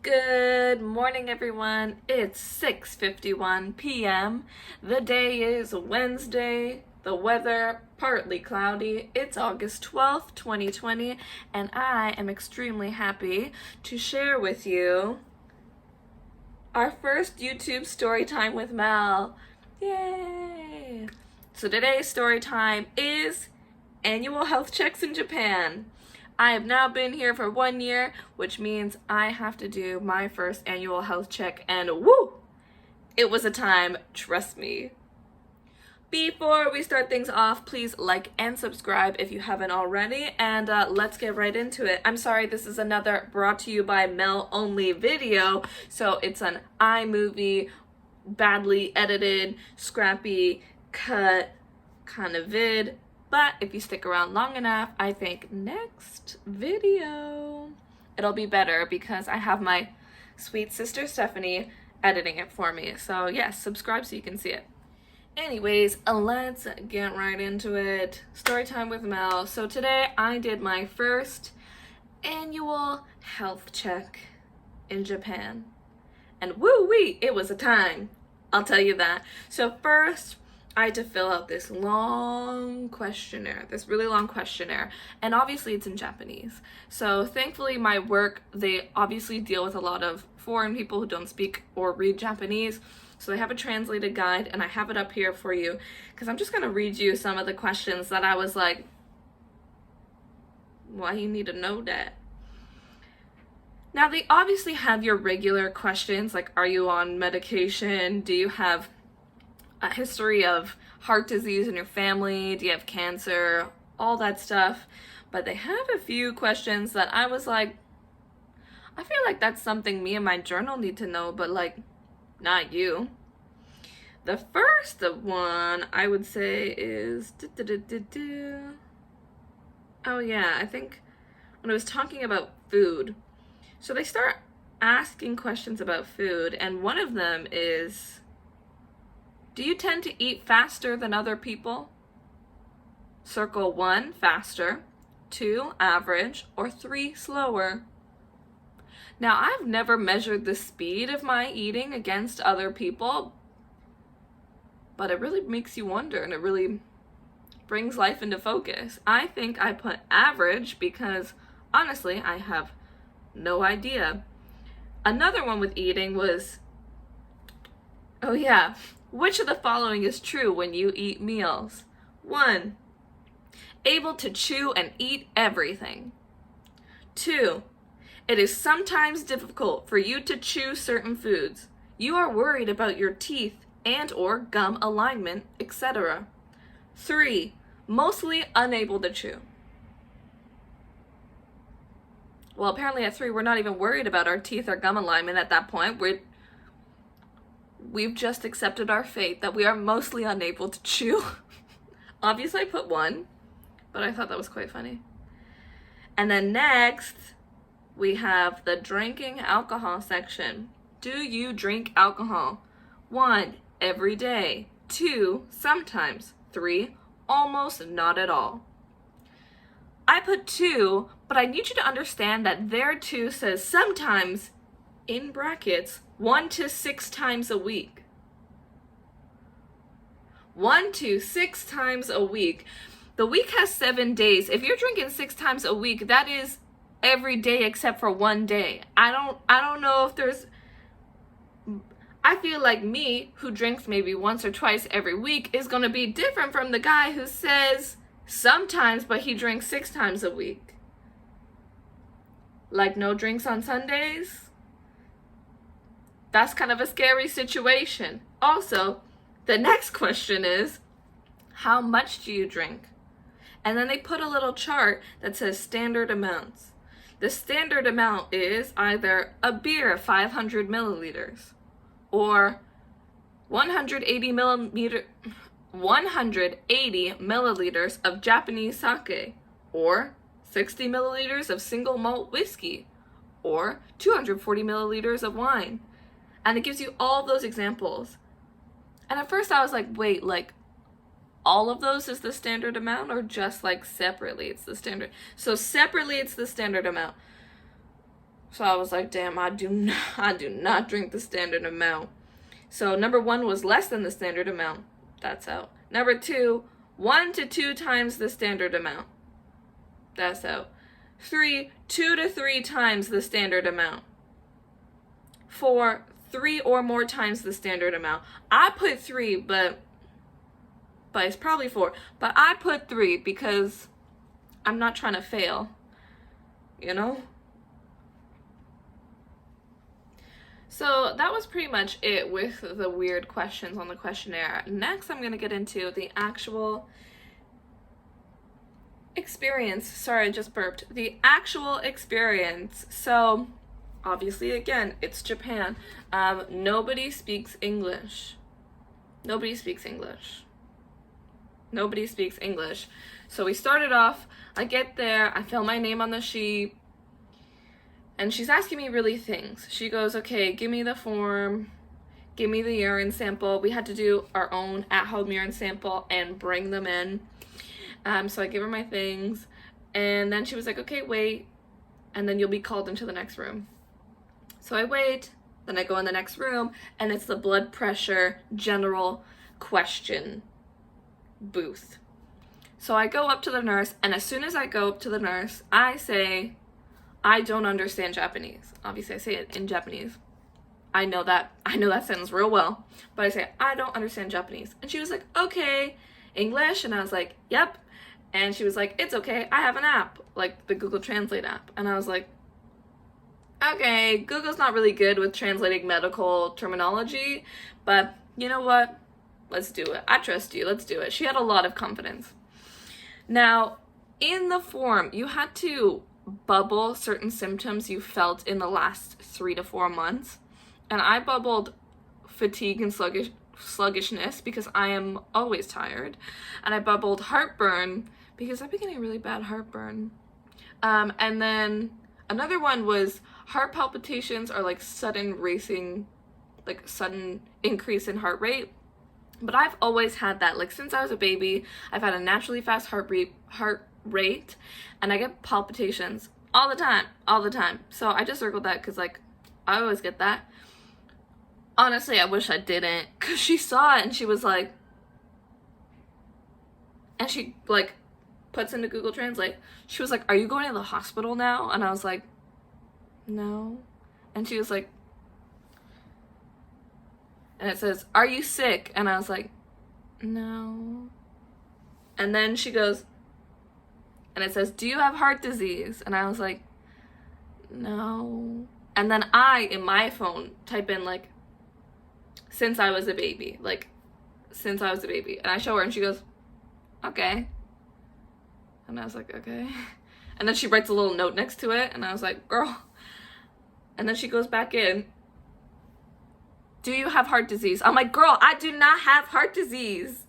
Good morning, everyone. It's 6:51 p.m. The day is Wednesday. The weather partly cloudy. It's August 12th, 2020, and I am extremely happy to share with you our first YouTube story time with Mel. Yay! So today's story time is annual health checks in Japan. I have now been here for 1 year, which means I have to do my first annual health check, and woo! It was a time, trust me. Before we start things off, please like and subscribe if you haven't already, and let's get right into it. I'm sorry, this is another brought to you by Mel only video, so it's an iMovie, badly edited, scrappy, cut kind of vid. But if you stick around long enough, I think next video it'll be better because I have my sweet sister Stephanie editing it for me. So yes, subscribe so you can see it. Anyways, let's get right into it. Story time with Mel. So today I did my first annual health check in Japan. And woo-wee, it was a time. I'll tell you that. So first, I had to fill out this long questionnaire, and obviously it's in Japanese. So thankfully my work, they obviously deal with a lot of foreign people who don't speak or read Japanese, so they have a translated guide, and I have it up here for you, because I'm just going to read you some of the questions that I was like, why you need to know that? Now they obviously have your regular questions, like are you on medication, do you have a history of heart disease in your family, do you have cancer, all that stuff. But they have a few questions that I was like, I feel like that's something me and my journal need to know, but like, not you. The first one I would say is, oh yeah, I think when I was talking about food. So they start asking questions about food, and one of them is, do you tend to eat faster than other people? Circle 1, faster, 2, average, or 3, slower. Now, I've never measured the speed of my eating against other people, but it really makes you wonder, and it really brings life into focus. I think I put average because, honestly, I have no idea. Another one with eating was, oh yeah, which of the following is true when you eat meals? 1, able to chew and eat everything. 2, it is sometimes difficult for you to chew certain foods. You are worried about your teeth and or gum alignment, etc. 3, mostly unable to chew. Well, apparently at 3, we're not even worried about our teeth or gum alignment at that point. We've just accepted our fate that we are mostly unable to chew. Obviously I put 1, but I thought that was quite funny. And then next, we have the drinking alcohol section. Do you drink alcohol? 1, every day. 2, sometimes. 3, almost not at all. I put 2, but I need you to understand that there 2 says sometimes, in brackets, 1 to 6 times a week. 1 to 6 times a week. The week has 7 days. If you're drinking 6 times a week, that is every day except for 1 day. I don't know if there's, I feel like me, who drinks maybe once or twice every week, is going to be different from the guy who says sometimes, but he drinks 6 times a week. Like no drinks on Sundays? That's kind of a scary situation. Also, the next question is, how much do you drink? And then they put a little chart that says standard amounts. The standard amount is either a beer 500 milliliters or 180 milliliters of Japanese sake, or 60 milliliters of single malt whiskey, or 240 milliliters of wine. And it gives you all those examples. And at first I was like, wait, like all of those is the standard amount, or just like separately it's the standard? So separately it's the standard amount. So I was like, damn, I do not drink the standard amount. So number 1 was less than the standard amount. That's out. Number 2, 1 to 2 times the standard amount. That's out. 3, 2 to 3 times the standard amount. 4, 3 or more times the standard amount. I put 3, but it's probably 4. But I put 3 because I'm not trying to fail, you know? So that was pretty much it with the weird questions on the questionnaire. Next, I'm going to get into the actual experience. Sorry, I just burped. The actual experience. So, obviously, again, it's Japan. Nobody speaks English. Nobody speaks English. Nobody speaks English. So we started off, I get there, I fill my name on the sheet, and she's asking me really things. She goes, okay, give me the form, give me the urine sample. We had to do our own at-home urine sample and bring them in. So I give her my things, and then she was like, okay, wait, and then you'll be called into the next room. So I wait, then I go in the next room, and it's the blood pressure general question booth. So I go up to the nurse, and as soon as I go up to the nurse, I say, I don't understand Japanese. Obviously, I say it in Japanese. I know that sentence real well, but I say, I don't understand Japanese. And she was like, okay, English? And I was like, yep. And she was like, it's okay, I have an app, like the Google Translate app. And I was like, okay, Google's not really good with translating medical terminology, but you know what? Let's do it. I trust you, let's do it. She had a lot of confidence. Now, in the form, you had to bubble certain symptoms you felt in the last 3 to 4 months. And I bubbled fatigue and sluggishness because I am always tired. And I bubbled heartburn because I've been getting really bad heartburn. And then another one was heart palpitations or like sudden racing, like sudden increase in heart rate. But I've always had that. Like since I was a baby, I've had a naturally fast heart rate, and I get palpitations all the time. So I just circled that because like I always get that. Honestly, I wish I didn't, because she saw it and she was like, and she like puts into Google Translate, she was like, are you going to the hospital now? And I was like, no. And she was like, and it says, are you sick? And I was like, no. And then she goes, and it says, do you have heart disease? And I was like, no. And then I, in my phone, type in like, since I was a baby, like, since I was a baby. And I show her and she goes, okay. And I was like, okay. And then she writes a little note next to it, and I was like, girl. And then she goes back in, do you have heart disease? I'm like, girl, I do not have heart disease.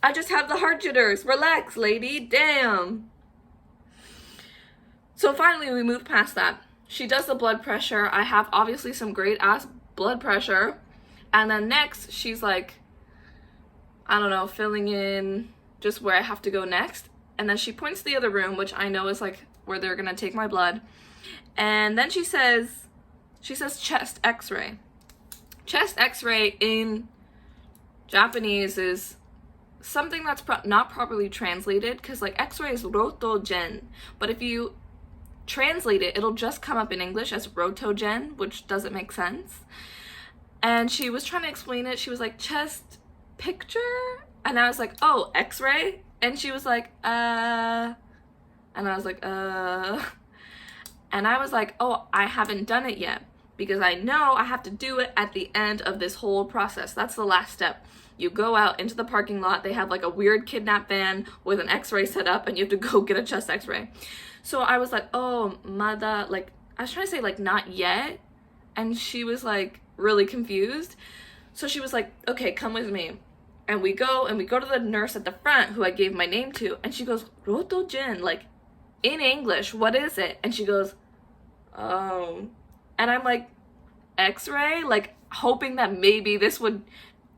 I just have the heart jitters. Relax, lady. Damn. So finally we move past that. She does the blood pressure. I have obviously some great ass blood pressure. And then next, she's like, I don't know, filling in just where I have to go next. And then she points to the other room, which I know is like where they're gonna take my blood. And then she says chest X-ray. Chest X-ray in Japanese is something that's not properly translated, because like X-ray is rotogen, but if you translate it, it'll just come up in English as rotogen, which doesn't make sense. And she was trying to explain it. She was like, chest picture? And I was like, oh, X-ray? And she was like, And I was like, And I was like, oh, I haven't done it yet, because I know I have to do it at the end of this whole process. That's the last step. You go out into the parking lot. They have like a weird kidnap van with an X-ray set up, and you have to go get a chest X-ray. So I was like, oh, mother, like, I was trying to say like, not yet. And she was like really confused. So she was like, okay, come with me. And we go to the nurse at the front who I gave my name to. And she goes, rotogen, like in English, what is it? And she goes, oh. And I'm like, X-ray? Like hoping that maybe this would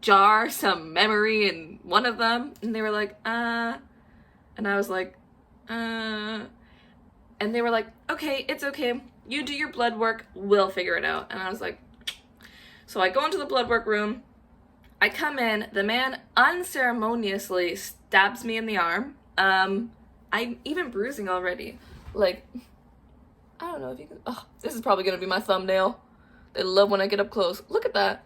jar some memory in one of them. And they were like, And I was like, And they were like, okay, it's okay. you do your blood work, we'll figure it out. And I was like, so I go into the blood work room. I come in, the man unceremoniously stabs me in the arm. I'm even bruising already. Like, I don't know if you can, oh, this is probably gonna be my thumbnail. They love when I get up close. Look at that.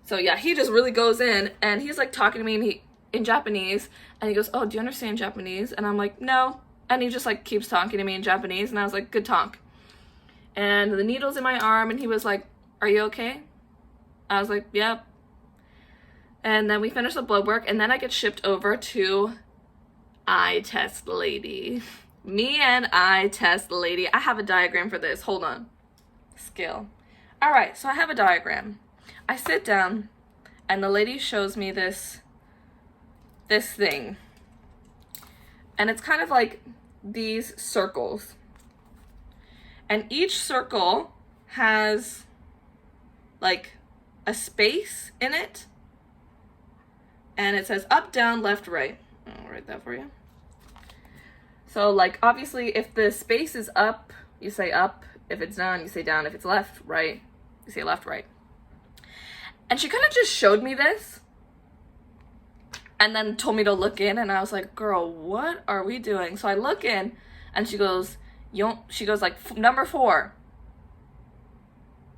So yeah, he just really goes in and he's like talking to me in Japanese, and he goes, oh, do you understand Japanese? And I'm like, no. And he just like keeps talking to me in Japanese, and I was like, good talk. And the needle's in my arm, and he was like, are you okay? I was like, yep. And then we finish the blood work, and then I get shipped over to eye test lady. Me and eye test lady. I have a diagram for this. Hold on. Skill. All right, so I have a diagram. I sit down, and the lady shows me this thing. And it's kind of like these circles. And each circle has like a space in it. And it says up, down, left, right. I'll write that for you. So like obviously if the space is up, you say up. If it's down, you say down. If it's left, right, you say left, right. And she kind of just showed me this. And then told me to look in, and I was like, girl, what are we doing? So I look in, and she goes, like, number 4.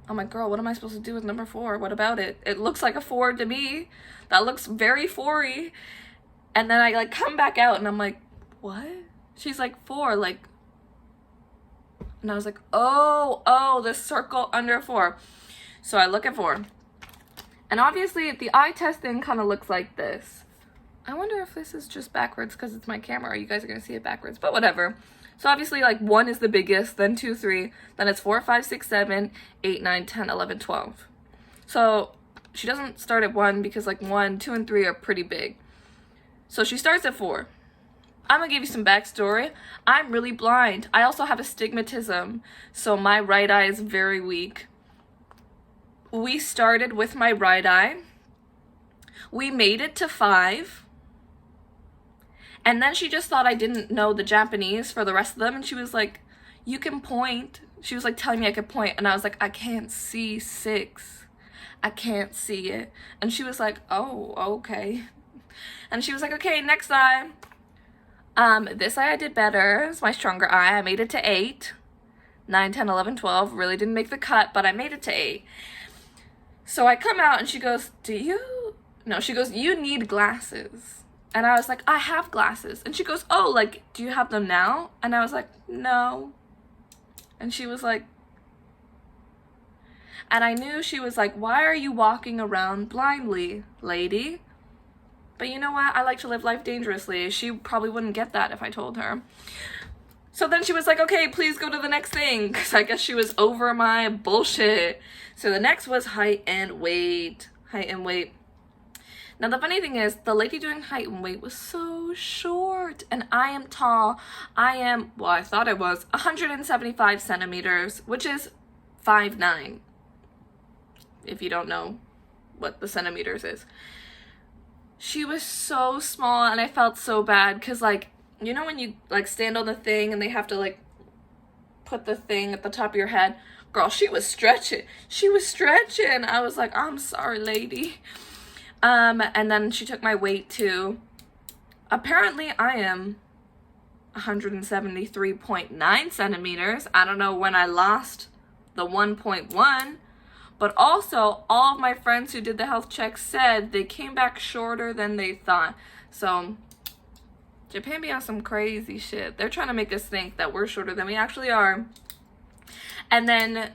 I'm like, girl, what am I supposed to do with number 4? What about it? It looks like a 4 to me. That looks very 4-y. And then I, like, come back out, and I'm like, what? She's like, 4, like, and I was like, oh, the circle under 4. So I look at 4. And obviously, the eye test thing kind of looks like this. I wonder if this is just backwards because it's my camera. You guys are going to see it backwards, but whatever. So obviously, like, 1 is the biggest, then 2, 3, then it's 4, 5, 6, 7, 8, 9, 10, 11, 12. So she doesn't start at 1 because, like, 1, 2, and 3 are pretty big. So she starts at 4. I'm going to give you some backstory. I'm really blind. I also have astigmatism, so my right eye is very weak. We started with my right eye. We made it to 5. And then she just thought I didn't know the Japanese for the rest of them. And she was like, you can point. She was like telling me I could point. And I was like, I can't see 6. I can't see it. And she was like, oh, okay. And she was like, okay, next eye. This eye I did better. It's my stronger eye. I made it to 8. 9, 10, 11, 12. Really didn't make the cut, but I made it to 8. So I come out and she goes, she goes, you need glasses. And I was like, I have glasses. And she goes, oh, like, do you have them now? And I was like, no. And she was like, and I knew she was like, why are you walking around blindly, lady? But you know what? I like to live life dangerously. She probably wouldn't get that if I told her. So then she was like, okay, please go to the next thing. Because I guess she was over my bullshit. So the next was height and weight. Height and weight. Now, the funny thing is, the lady doing height and weight was so short, and I am tall. I thought I was 175 centimeters, which is 5'9", if you don't know what the centimeters is. She was so small, and I felt so bad, because, like, you know when you, like, stand on the thing, and they have to, like, put the thing at the top of your head? Girl, she was stretching. I was like, I'm sorry, lady. And then she took my weight too. Apparently I am 173.9 centimeters. I don't know when I lost the 1.1, but also all of my friends who did the health check said they came back shorter than they thought. So Japan be on some crazy shit. They're trying to make us think that we're shorter than we actually are. And then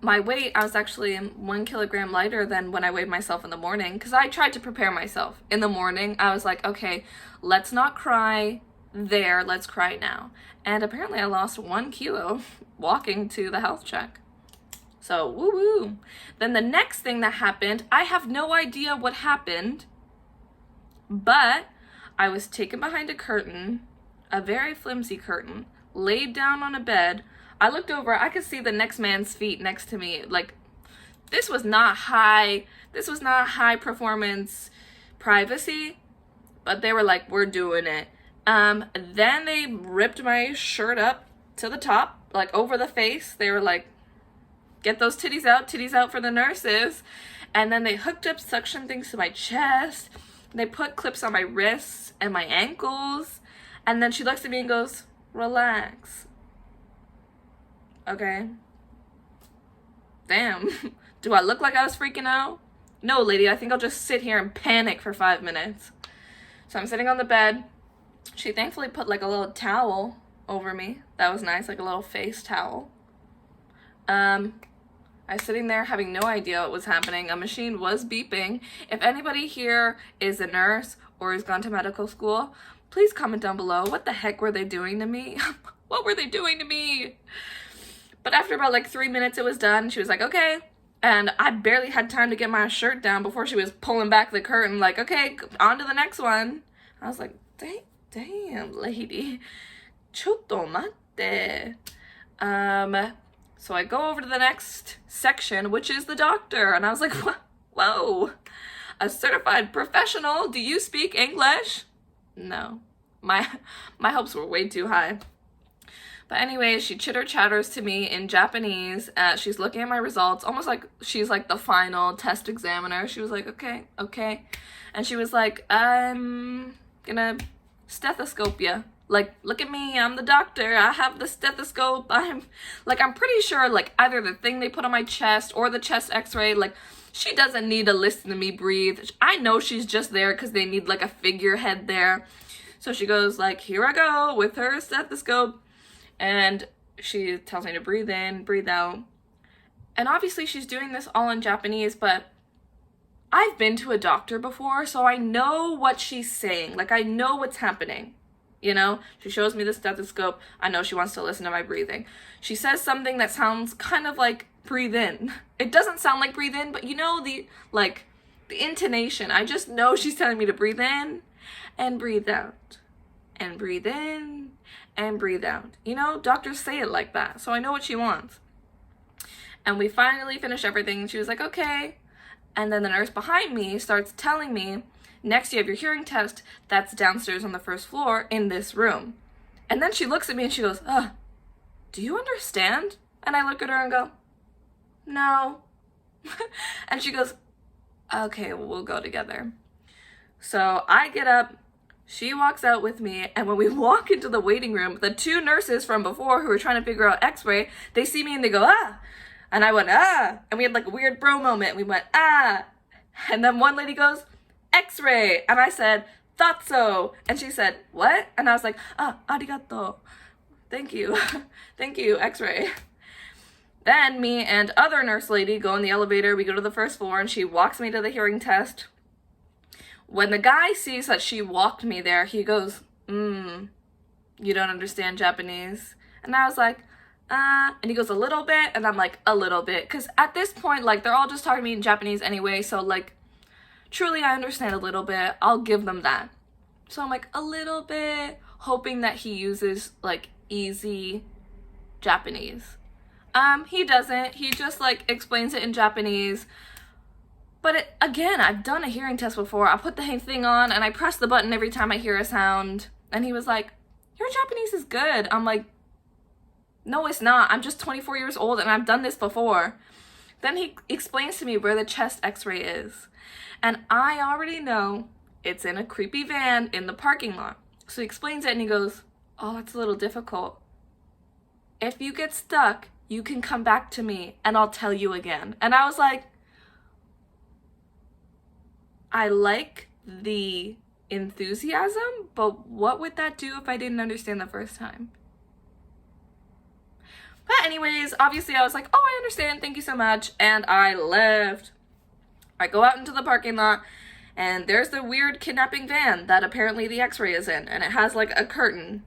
my weight, I was actually 1 kilogram lighter than when I weighed myself in the morning, because I tried to prepare myself. In the morning, I was like, okay, let's not cry there, let's cry now. And apparently I lost 1 kilo walking to the health check. So, woo-woo. Then the next thing that happened, I have no idea what happened, but I was taken behind a curtain, a very flimsy curtain, laid down on a bed. I looked over, I could see the next man's feet next to me. Like, this was not high performance privacy, but they were like, we're doing it. Then they ripped my shirt up to the top, like over the face. They were like, get those titties out for the nurses. And then they hooked up suction things to my chest. They put clips on my wrists and my ankles. And then she looks at me and goes, relax. Okay. Damn. Do I look like I was freaking out? No, lady, I think I'll just sit here and panic for 5 minutes. So I'm sitting on the bed. She thankfully put like a little towel over me. That was nice, like a little face towel. I was sitting there having no idea what was happening. A machine was beeping. If anybody here is a nurse or has gone to medical school, please comment down below. What the heck were they doing to me? What were they doing to me? But after about like 3 minutes, it was done. She was like, okay. And I barely had time to get my shirt down before she was pulling back the curtain, like, okay, on to the next one. I was like, damn, lady. Chotto matte. So I go over to the next section, which is the doctor. And I was like, whoa, a certified professional. Do you speak English? No, my hopes were way too high. But anyways, she chitter chatters to me in Japanese. She's looking at my results, almost like she's like the final test examiner. She was like, okay. And she was like, I'm gonna stethoscope ya. Like, look at me, I'm the doctor. I have the stethoscope. I'm pretty sure like either the thing they put on my chest or the chest x-ray, like she doesn't need to listen to me breathe. I know she's just there because they need like a figurehead there. So she goes like, here I go with her stethoscope. And she tells me to breathe in, breathe out. And obviously she's doing this all in Japanese, but I've been to a doctor before, so I know what she's saying. Like, I know what's happening. You know? She shows me the stethoscope. I know she wants to listen to my breathing. She says something that sounds kind of like breathe in. It doesn't sound like breathe in, but you know the intonation. I just know she's telling me to breathe in and breathe out. And breathe in and breathe out. You know, doctors say it like that, so I know what she wants. And we finally finish everything. She was like, okay. And then the nurse behind me starts telling me, next you have your hearing test. That's downstairs on the first floor in this room. And then she looks at me and she goes, do you understand? And I look at her and go, no. And she goes, okay, well, we'll go together. So I get up. She walks out with me, and when we walk into the waiting room, the two nurses from before who were trying to figure out X-ray, they see me and they go, ah! And I went, ah! And we had like a weird bro moment. We went, ah! And then one lady goes, X-ray! And I said, thought so! And she said, what? And I was like, arigato. Thank you. Thank you, X-ray. Then me and other nurse lady go in the elevator. We go to the first floor, and she walks me to the hearing test. When the guy sees that she walked me there, he goes, you don't understand Japanese? And I was like, and he goes, a little bit? And I'm like, a little bit. Because at this point, like, they're all just talking to me in Japanese anyway, so, like, truly I understand a little bit. I'll give them that. So I'm like, a little bit, hoping that he uses, like, easy Japanese. He doesn't. He just, like, explains it in Japanese. But again, I've done a hearing test before. I put the thing on and I press the button every time I hear a sound. And he was like, your Japanese is good. I'm like, no, it's not. I'm just 24 years old and I've done this before. Then he explains to me where the chest x-ray is. And I already know it's in a creepy van in the parking lot. So he explains it and he goes, oh, that's a little difficult. If you get stuck, you can come back to me and I'll tell you again. And I was like, I like the enthusiasm, but what would that do if I didn't understand the first time? But anyways, obviously I was like, oh, I understand, thank you so much, and I left. I go out into the parking lot, and there's the weird kidnapping van that apparently the x-ray is in, and it has like a curtain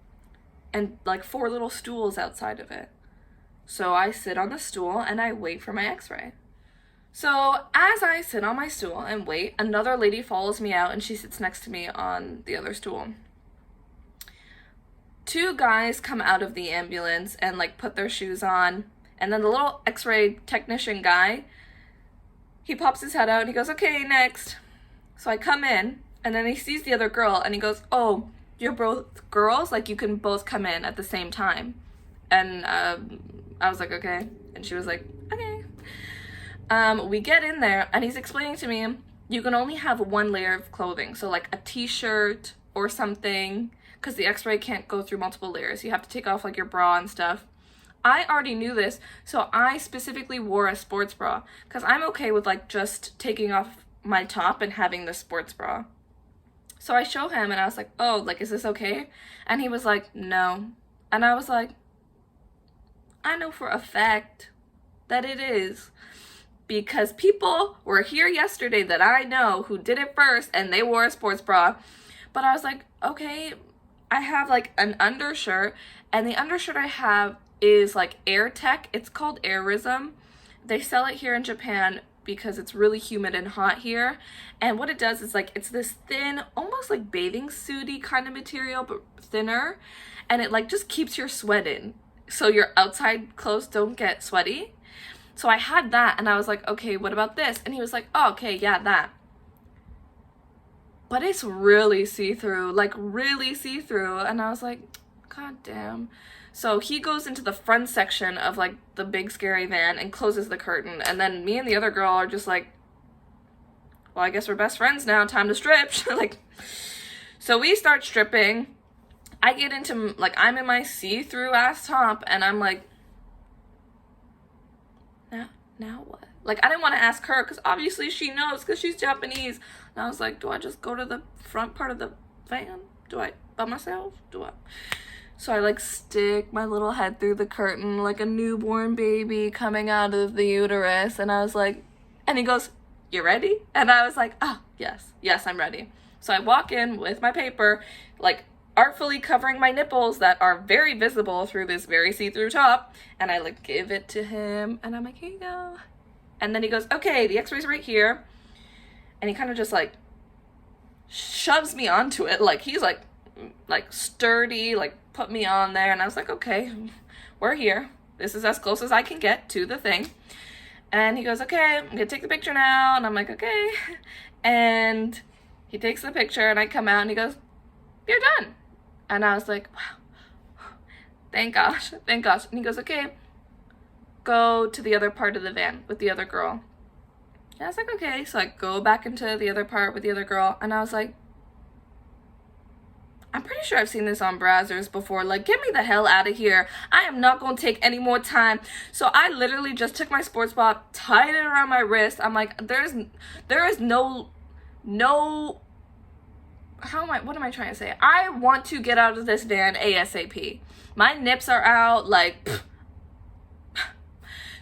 and like 4 little stools outside of it. So I sit on the stool and I wait for my x-ray. So as I sit on my stool and wait, another lady follows me out and she sits next to me on the other stool. 2 guys come out of the ambulance and like put their shoes on, and then the little x-ray technician guy, he pops his head out and he goes, okay, next. So I come in and then he sees the other girl and he goes, oh, you're both girls? Like you can both come in at the same time. And I was like, okay. And she was like, okay. We get in there, and he's explaining to me, you can only have one layer of clothing. So like a t-shirt or something, because the X-ray can't go through multiple layers. You have to take off like your bra and stuff. I already knew this, so I specifically wore a sports bra, because I'm okay with like just taking off my top and having the sports bra. So I show him, and I was like, oh, like, is this okay? And he was like, no. And I was like, I know for a fact that it is, because people were here yesterday that I know who did it first, and they wore a sports bra. But I was like, okay, I have like an undershirt, and the undershirt I have is like Air Tech. It's called Airism. They sell it here in Japan because it's really humid and hot here. And what it does is like, it's this thin, almost like bathing suity kind of material, but thinner. And it like just keeps your sweat in, so your outside clothes don't get sweaty. So I had that, and I was like, okay, what about this? And he was like, oh, okay, yeah, that. But it's really see-through, like really see-through. And I was like, god damn. So he goes into the front section of like the big scary van and closes the curtain. And then me and the other girl are just like, well, I guess we're best friends now. Time to strip. Like, so we start stripping. I get into, like, I'm in my see-through ass top, and I'm like, now what? Like, I didn't want to ask her, because obviously she knows, because she's Japanese. And I was like, do I just go to the front part of the van? Do I, by myself? Do I? So I like stick my little head through the curtain like a newborn baby coming out of the uterus. And I was like, and he goes, you ready? And I was like, oh, yes, I'm ready. So I walk in with my paper, like artfully covering my nipples that are very visible through this very see-through top. And I like give it to him, and I'm like, here you go. And then he goes, okay, the X-ray's right here. And he kind of just like shoves me onto it. Like he's like sturdy, like put me on there. And I was like, okay, we're here. This is as close as I can get to the thing. And he goes, okay, I'm gonna take the picture now. And I'm like, okay. And he takes the picture, and I come out, and he goes, you're done. And I was like, wow, thank gosh. And he goes, okay, go to the other part of the van with the other girl. And I was like, okay. So I go back into the other part with the other girl, and I was like, I'm pretty sure I've seen this on Brazzers before. Like, get me the hell out of here. I am not going to take any more time. So I literally just took my sports bra, tied it around my wrist. I'm like, there is no, what am I trying to say? I want to get out of this van ASAP. My nips are out, like, pfft.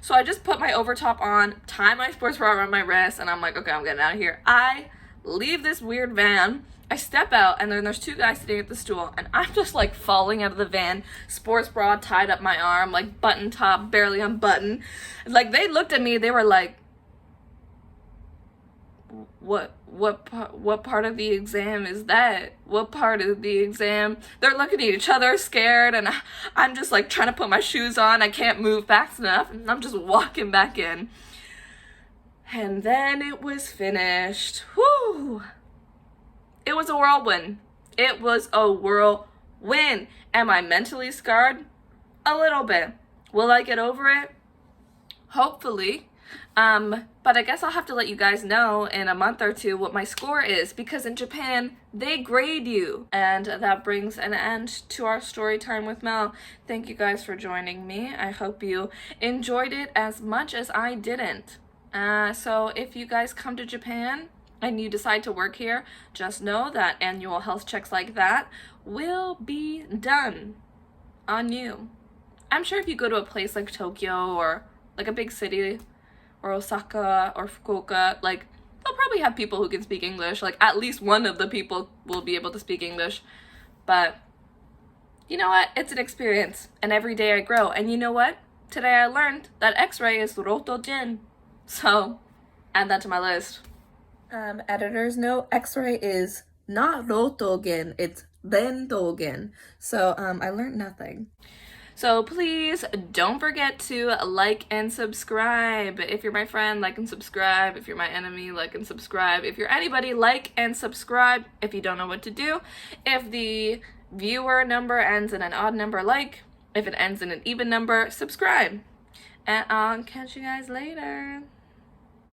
So I just put my overtop on, tie my sports bra around my wrist, and I'm like, okay, I'm getting out of here. I leave this weird van. I step out, and then there's two guys sitting at the stool, and I'm just like falling out of the van, sports bra tied up my arm, like button top, barely unbuttoned. Like, they looked at me, they were like, what part of the exam is that? What part of the exam? They're looking at each other scared, and I'm just like trying to put my shoes on. I can't move fast enough, and I'm just walking back in. And then it was finished. Whew. It was a whirlwind. It was a whirlwind. Am I mentally scarred? A little bit. Will I get over it? Hopefully. But I guess I'll have to let you guys know in a month or two what my score is, because in Japan, they grade you. And that brings an end to our story time with Mel. Thank you guys for joining me. I hope you enjoyed it as much as I didn't. So if you guys come to Japan and you decide to work here, just know that annual health checks like that will be done on you. I'm sure if you go to a place like Tokyo or like a big city, or Osaka or Fukuoka, like, they'll probably have people who can speak English. Like, at least one of the people will be able to speak English. But you know what? It's an experience, and every day I grow. And you know what? Today I learned that Xray is rotojin. So add that to my list. Editor's note, Xray is not rotogen, it's rentogen. So I learned nothing. So please don't forget to like and subscribe. If you're my friend, like and subscribe. If you're my enemy, like and subscribe. If you're anybody, like and subscribe. If you don't know what to do. If the viewer number ends in an odd number, like. If it ends in an even number, subscribe. And I'll catch you guys later.